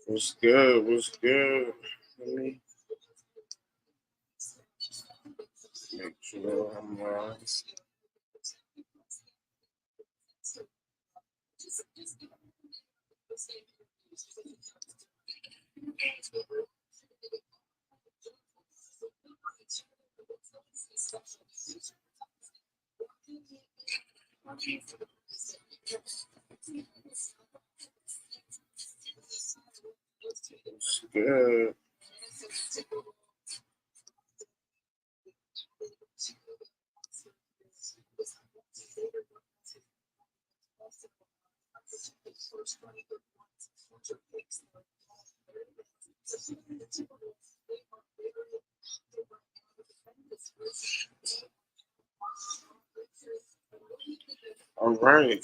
What's good? What's good? Let me make sure I'm good. All right.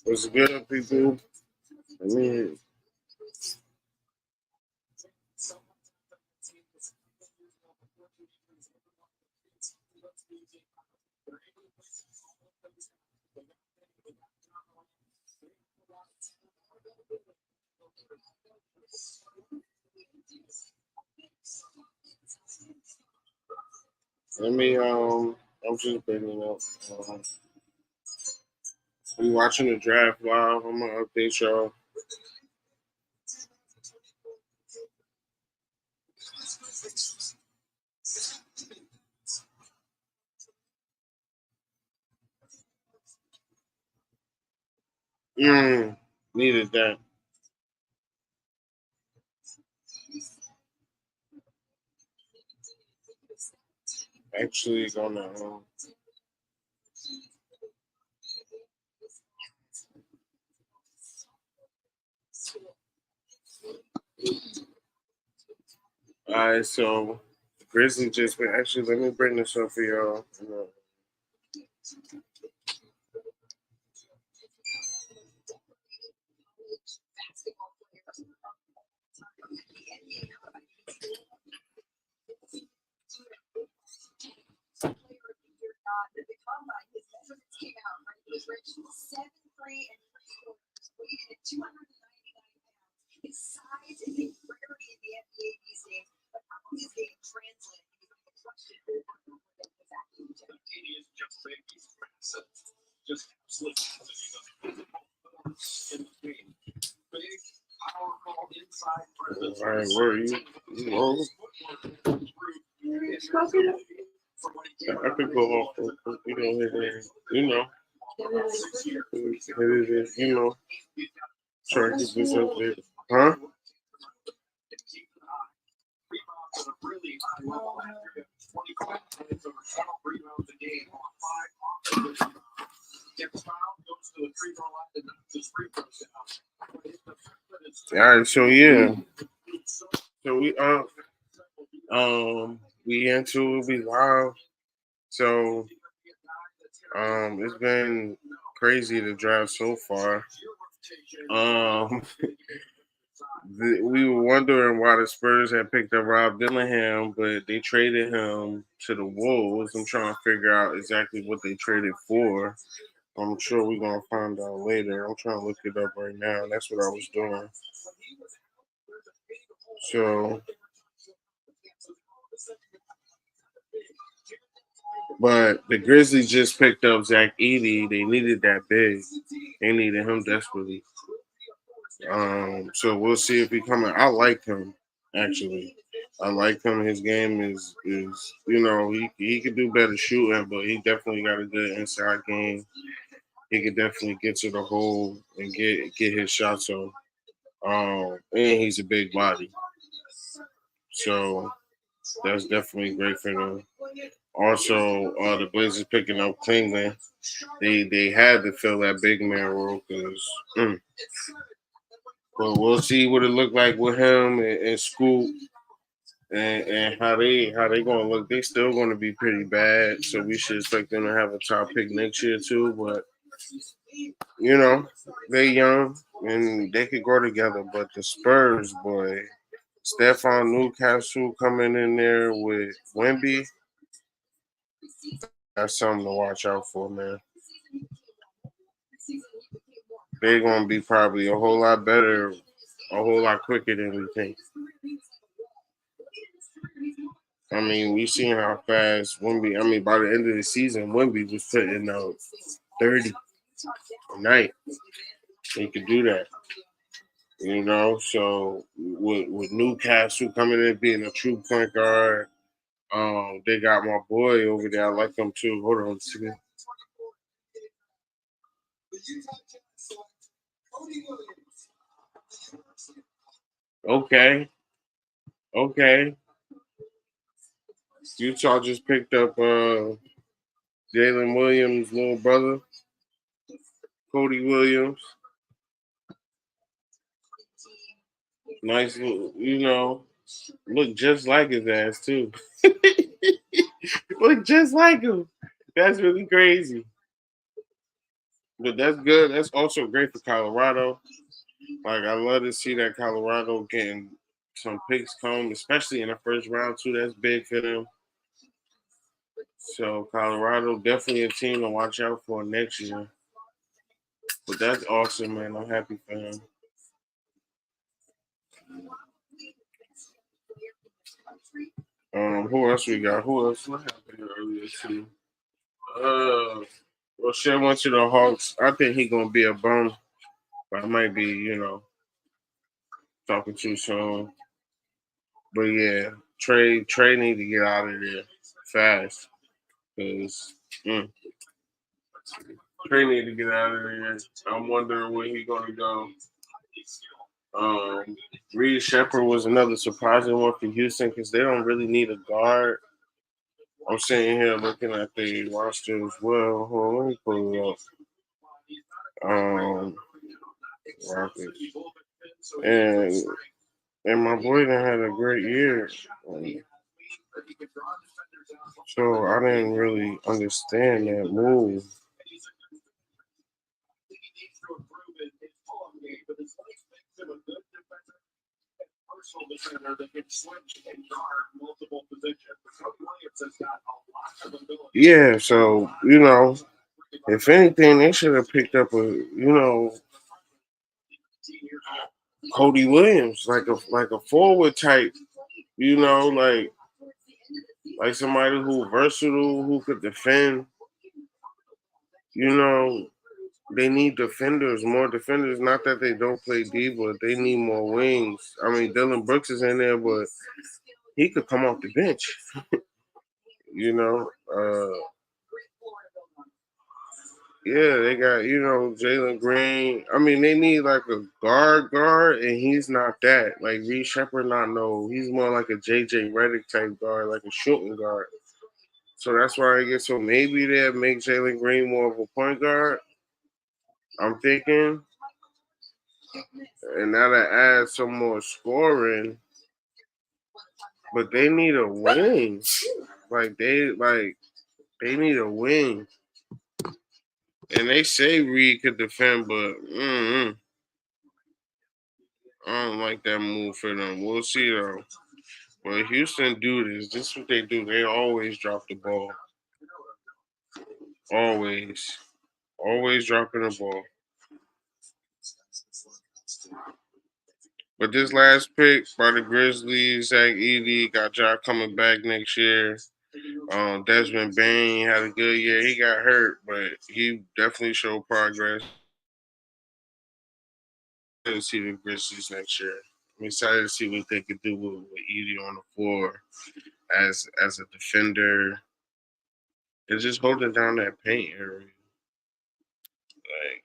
What's good, people? Let me. Let me. I'm just bringing up. Um, I'm watching the draft live. I'm gonna update y'all. Needed that. Actually, gonna. All right. So Grizzly just been. Actually, let me bring this up for y'all. All right, where are you? You I could go off. You know, you know, you know, try to get this up there. Huh? All right, so yeah, so we into we live. So it's been crazy to drive so far. Um, we were wondering why the Spurs had picked up Rob Dillingham, but they traded him to the Wolves. I'm trying to figure out exactly what they traded for. I'm sure we're gonna find out later. I'm trying to look it up right now. That's what I was doing. So, but the Grizzlies just picked up Zach Edey. They needed that big. They needed him desperately. So we'll see if he coming. I like him actually. I like him. His game is he could do better shooting, but he definitely got a good inside game. He could definitely get to the hole and get his shots on. And he's a big body, so that's definitely great for them. Also, the Blazers picking up Klingman. They had to fill that big man role because. But we'll see what it look like with him and Scoop and how they gonna look. They still gonna be pretty bad, so we should expect them to have a top pick next year too. But you know, they young and they could grow together. But the Spurs, boy, Stephon Newcastle coming in there with Wemby, that's something to watch out for, man. they're gonna be probably a whole lot better, a whole lot quicker than we think. I mean, we seen how fast Wimby. I mean, by the end of the season, Wimby was putting out 30 a night. He could do that, you know. So with Newcastle coming in being a true point guard, they got my boy over there. I like him too. Hold on a second. Okay, okay. Utah just picked up Jalen Williams' little brother, Cody Williams. Nice, you know, look just like his ass too. Look just like him. That's really crazy. But that's good. That's also great for Colorado. Like I love to see that Colorado getting some picks come, especially in the first round too. That's big for them. So Colorado definitely a team to watch out for next year. But that's awesome, man. I'm happy for him. Who else we got? Who else? What happened earlier too? Well, Shea went to the Hawks. I think he gonna be a bum, but I might be, talking too soon. But yeah, Trey need to get out of there fast because Trey need to get out of there. I'm wondering where he gonna go. Reed Shepard was another surprising one for Houston because they don't really need a guard. I'm sitting here looking at the roster as well. Hold on, let me pull it up. Rockets. And and my boy done had a great year. So I didn't really understand that move. Yeah, so if anything, they should have picked up Cody Williams, like a forward type, like somebody who versatile, who could defend. You know, they need defenders, more defenders. Not that they don't play D, but they need more wings. I mean, Dylan Brooks is in there, but he could come off the bench. You know, yeah, they got Jalen Green. I mean, they need like a guard, and he's not that. Like Reed Shepard, not no. He's more like a JJ Redick type guard, like a shooting guard. So that's why I guess so. Maybe they'll make Jalen Green more of a point guard. I'm thinking, and that'll add some more scoring. But they need a wing. They need a wing. And they say Reed could defend, but I don't like that move for them. We'll see though. But Houston do this. This is what they do. They always drop the ball. Always. Always dropping the ball. But this last pick by the Grizzlies, Zach Edey, got Ja coming back next year. Desmond Bain had a good year. He got hurt, but he definitely showed progress. To see the Grizzlies next year. I'm excited to see what they could do with Edey on the floor as a defender. And just holding down that paint area. Like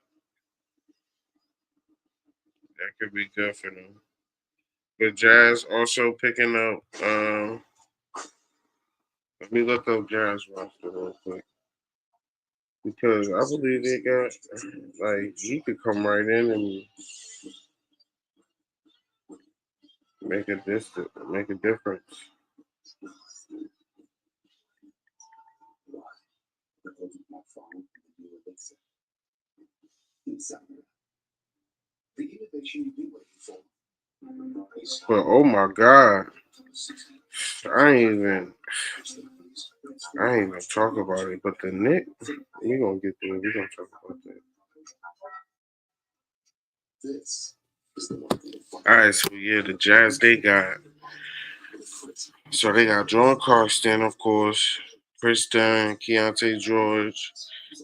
that could be good for them. But Jazz also picking up. Let me look up Jazz roster real quick because I believe they got like he could come right in and make a difference. But oh my God, I ain't even I ain't even talk about it. But the Nick, we gonna get there. We gonna talk about that. All right, so yeah, the Jazz they got Jordan Clarkson, of course, Chris Dunn, Keontae George.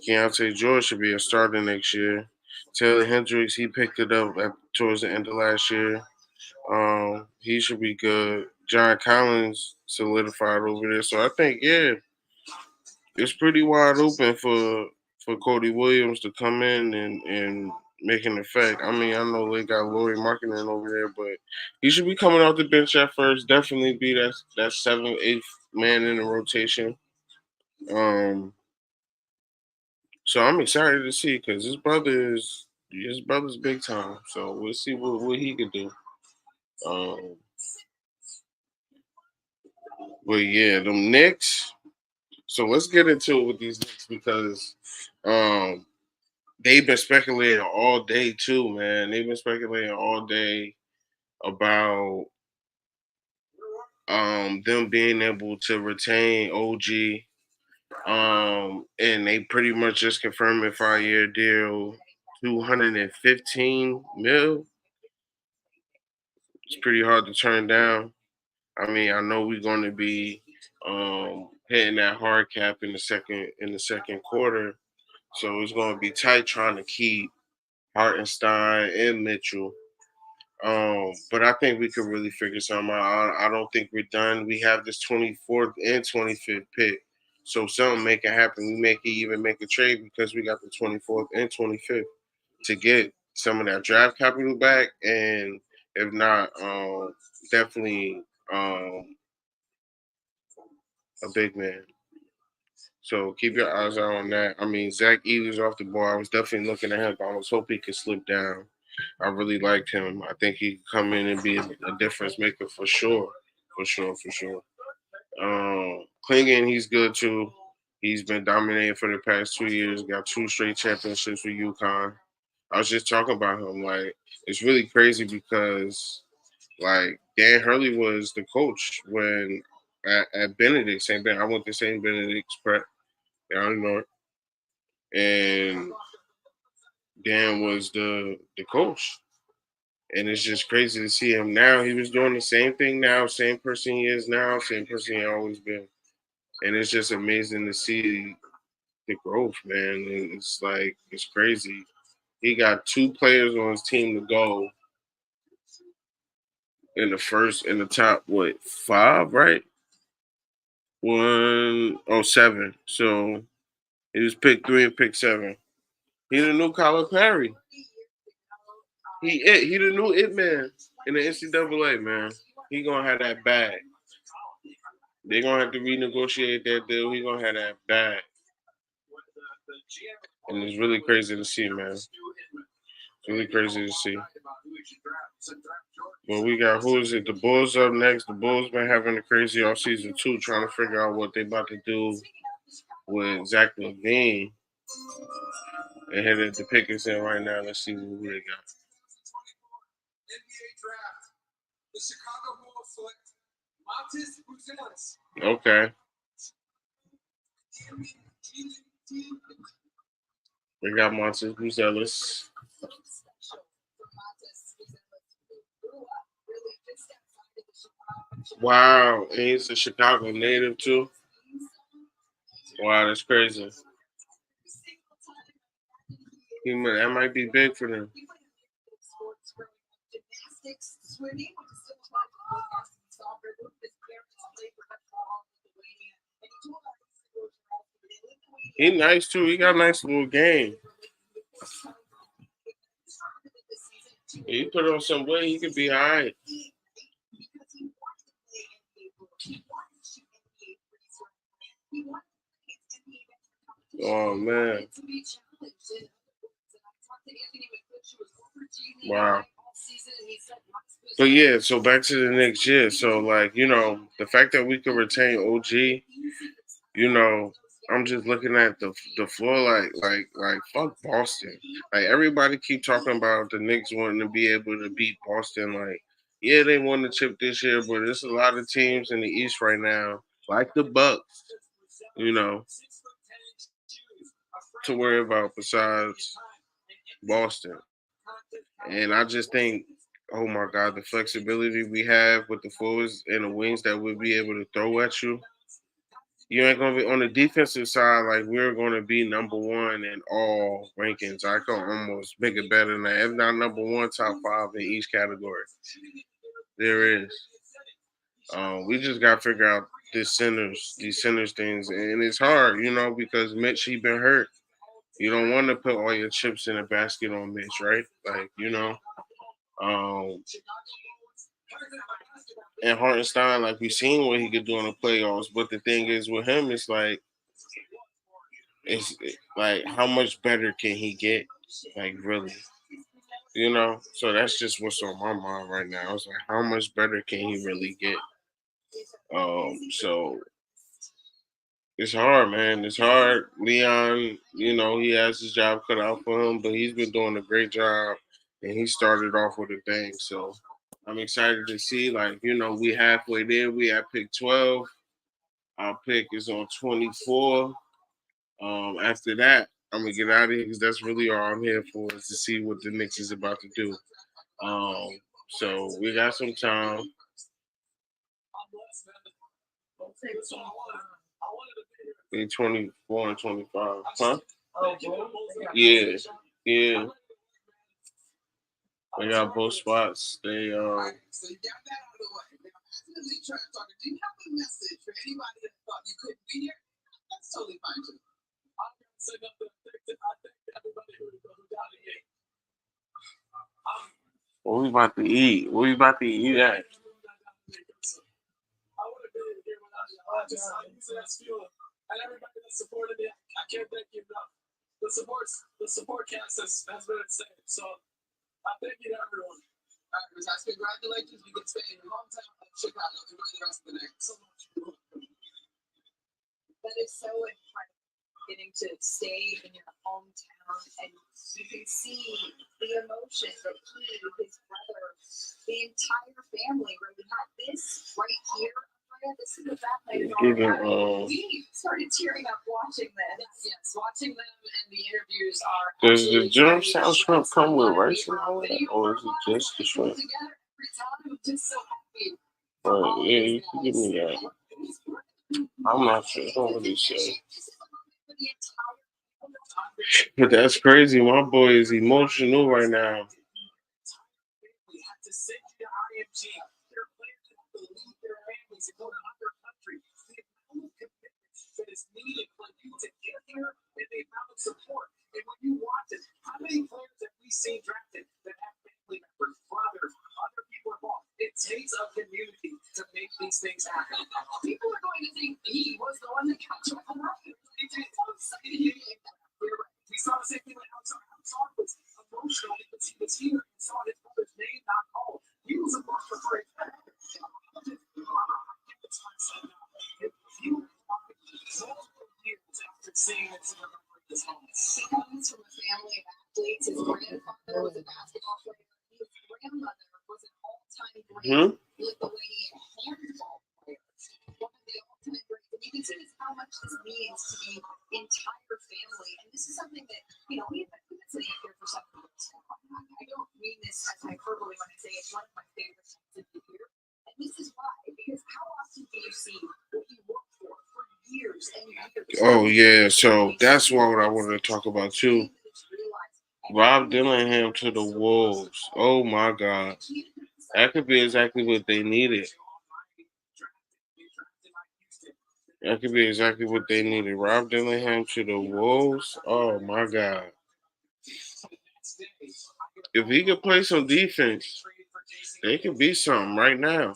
Keontae George should be a starter next year. Taylor Hendricks, he picked it up towards the end of last year. He should be good. John Collins solidified over there, so I think it's pretty wide open for Cody Williams to come in and make an effect. I mean, I know they got Laurie Markkinen over there, but he should be coming off the bench at first. Definitely be that seventh, eighth man in the rotation. Um, so I'm excited to see because his brother's big time. So we'll see what he could do. Um, but yeah, them Knicks. So let's get into it with these Knicks because um, they've been speculating all day too, man. They've been speculating all day about them being able to retain OG. And they pretty much just confirmed a 5-year deal, 215 mil. It's pretty hard to turn down. I mean, I know we're going to be hitting that hard cap in the second quarter, so it's going to be tight trying to keep Hartenstein and Mitchell. But I think we could really figure something out. I don't think we're done. We have this 24th and 25th pick. So something make it happen. We make it even make a trade because we got the 24th and 25th to get some of that draft capital back. And if not, definitely a big man. So keep your eyes out on that. I mean, Zach Edey's off the ball. I was definitely looking at him. But I was hoping he could slip down. I really liked him. I think he could come in and be a difference maker for sure. For sure, for sure. Klingon, he's good too. He's been dominating for the past 2 years. Got 2 straight championships with UConn. I was just talking about him. Like, it's really crazy because, like, Dan Hurley was the coach when at Benedict, St. Ben. I went to St. Benedict's prep down in North, and Dan was the coach. And it's just crazy to see him now. He was doing the same thing now, same person he is now, same person he always been. And it's just amazing to see the growth, man. And it's like it's crazy. He got 2 players on his team to go in the top what 5, right? 107. So he was pick 3 and pick 7. He the new Kyler Perry. He the new it man in the NCAA, man. He gonna have that bag. They're gonna have to renegotiate that deal. He gonna have that bag. And it's really crazy to see, man. It's really crazy to see. But we got who is it? The Bulls up next. The Bulls been having a crazy off season too, trying to figure out what they about to do with Zach Levine. They're headed to Pickens in right now. Let's see who they got. Okay. We got Montes Buzelis. Wow. And he's a Chicago native too. Wow, that's crazy. That might be big for them. He nice too. He got a nice little game. He put on some weight. He could be all right. Oh man. Wow. But yeah, so back to the next year. So like, the fact that we could retain OG, you know, I'm just looking at the floor like fuck Boston. Like everybody keep talking about the Knicks wanting to be able to beat Boston. Like, yeah, they won the chip this year, but there's a lot of teams in the East right now, like the Bucks, you know, to worry about besides Boston. And I just think, oh my God, the flexibility we have with the forwards and the wings that we'll be able to throw at you. You ain't gonna be on the defensive side. Like we're gonna be number one in all rankings. I can almost make it better than that. If not number one, top five in each category. There is. We just got to figure out these centers things, and it's hard, because Mitch he been hurt. You don't want to put all your chips in a basket on Mitch, right? Like. Um, and Hartenstein, like we seen what he could do in the playoffs, but the thing is with him, it's like how much better can he get? Like really, So that's just what's on my mind right now. It's like how much better can he really get? So it's hard, man. It's hard. Leon, he has his job cut out for him, but he's been doing a great job, and he started off with a bang. So I'm excited to see. Like, we halfway there. We at pick 12. Our pick is on 24. After that, I'm gonna get out of here because that's really all I'm here for is to see what the Knicks is about to do. So we got some time. Be 24 and 25, huh? Yeah, yeah. They got both spots. What we about to eat? What we about to eat at? Giving does the germ sound shrimp come with rice and all that, or is it just the shrimp? But yeah, you can give me that. I'm not sure. I don't really say. But that's crazy. My boy is emotional right now. Hmm? Oh yeah, so that's what I wanted to talk about too. Rob Dillingham to the Wolves. Oh my God, that could be exactly what they needed. That could be exactly what they needed. Rob Dillingham to the Wolves. Oh my God, if he could play some defense, they could be something right now.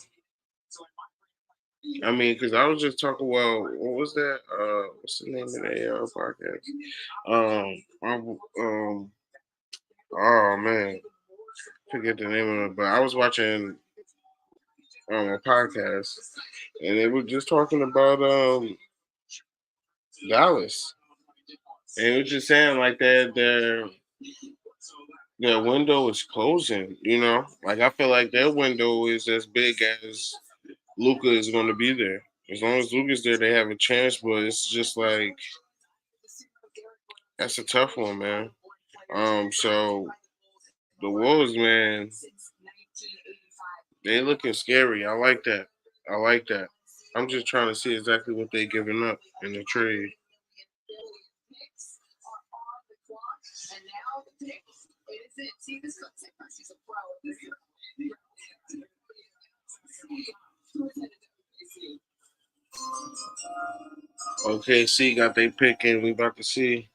I mean, because I was just talking. Well, what was that? What's the name of the podcast? Oh man, forget the name of it. But I was watching a podcast, and they were just talking about Dallas, and it was just saying like that their window is closing. Like I feel like their window is as big as Luca is going to be there. As long as Luca's there, they have a chance. But it's just like that's a tough one, man. So The Wolves, man, they looking scary. I like that. I like that. I'm just trying to see exactly what they giving up in the trade. Okay, see, got they pick and we about to see.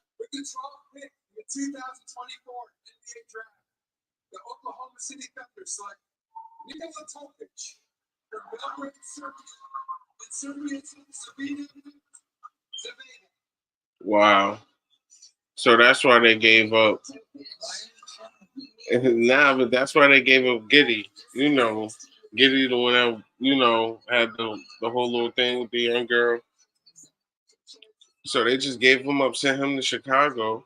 Wow. So that's why they gave up. Nah, but that's why they gave up Giddy. You know, Giddy the one that had the whole little thing with the young girl. So they just gave him up, sent him to Chicago,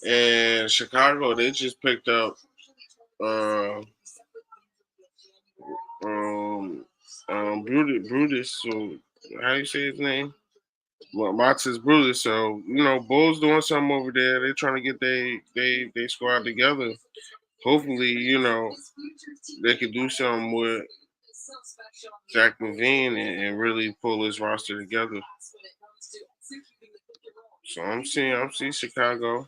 and Chicago they just picked up uh um Brutus. So how you say his name? Well, Matas Brutus. So Bulls doing something over there. They're trying to get they squad together. Hopefully, they could do something with Zach Levine and really pull his roster together. So I'm seeing Chicago.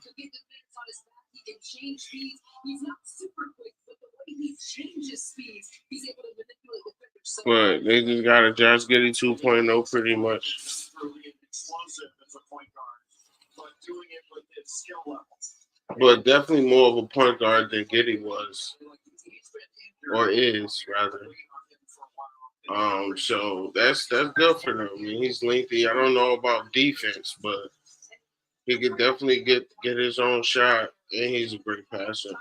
But they just got a Josh Giddey 2.0 pretty much. But definitely more of a point guard than Giddey was. Or is rather. So that's good for him. I mean, he's lengthy. I don't know about defense, but he could definitely get his own shot, and he's a great passer.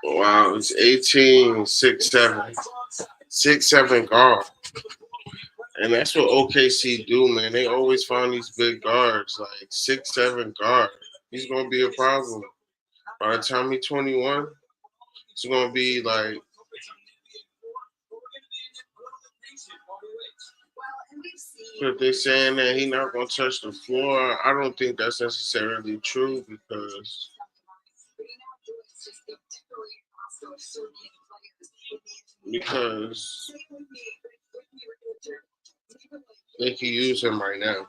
Wow, it's 18, 6'7", 6'7" guard. And that's what OKC do, man. They always find these big guards, like 6'7" guard. He's gonna be a problem. By the time he's 21, it's gonna be like. If they're saying that he's not gonna touch the floor, I don't think that's necessarily true because they can use him right now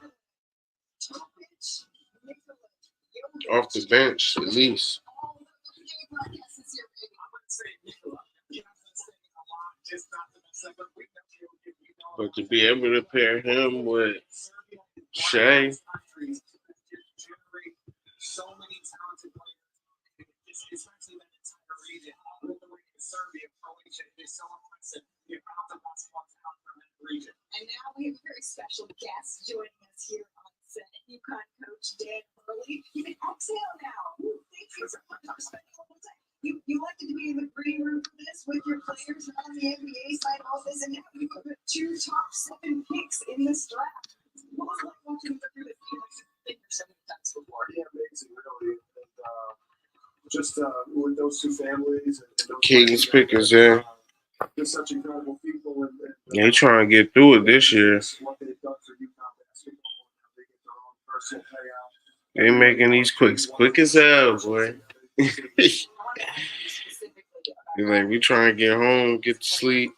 off the bench at least. But to be able to pair him with Shea, Kings Pickens, yeah. They trying to get through it this year. They making these quick as hell, boy. He's like, we trying to get home, get to sleep.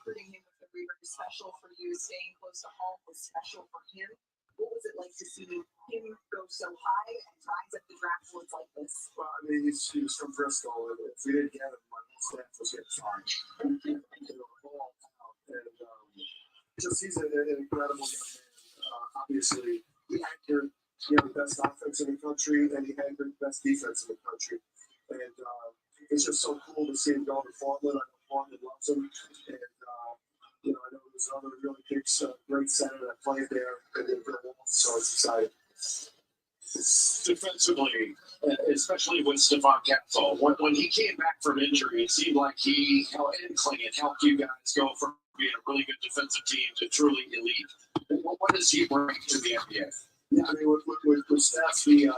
what does he bring to the NBA? Yeah, I mean, with Steph, he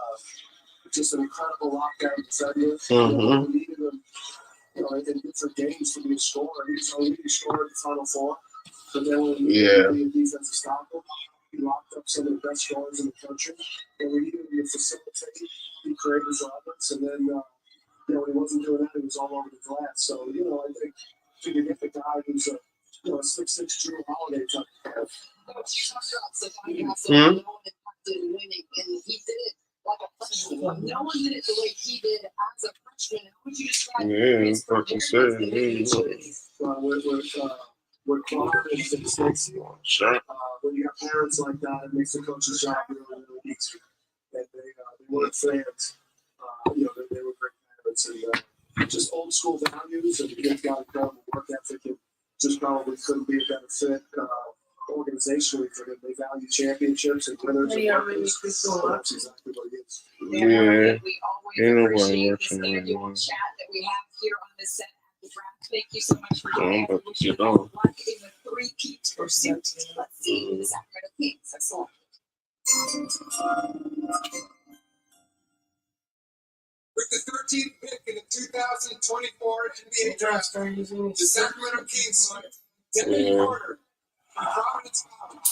just an incredible lockdown defender. Mm-hmm. We needed him, in different games to be a scorer. He was a leading scorer in the Final Four. But then when he needed the defensive stop him, he locked up some of the best scorers in the country. And we needed him to facilitate. He created Roberts, and then when he wasn't doing that, he was all over the glass. So I think to get the guy who's a 6'6" Drew Holiday type. Winning, and he did it like a freshman. No one did it the way he did as a freshman. How would you describe his fucking with Clark and Stacey, sure. when you have parents like that, it makes the coach's job really, really easy. And they weren't fans. They were great parents and just old school values. And the kid's got incredible work ethic and just probably couldn't be a better fit organizationally for him. They value championships and winners. And that's exactly what it is. Yeah. We always Ain't nobody appreciate watching this right interview now. and chat that we have here on the set at the draft. Thank you so much for I'm joining about to us. get on. Luck in the three-peat pursuit. Let's see the Sacramento Kings. Excellent. With the 13th pick in the 2024 NBA draft, the Sacramento Kings select Devin Carter from Providence College.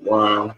Wow.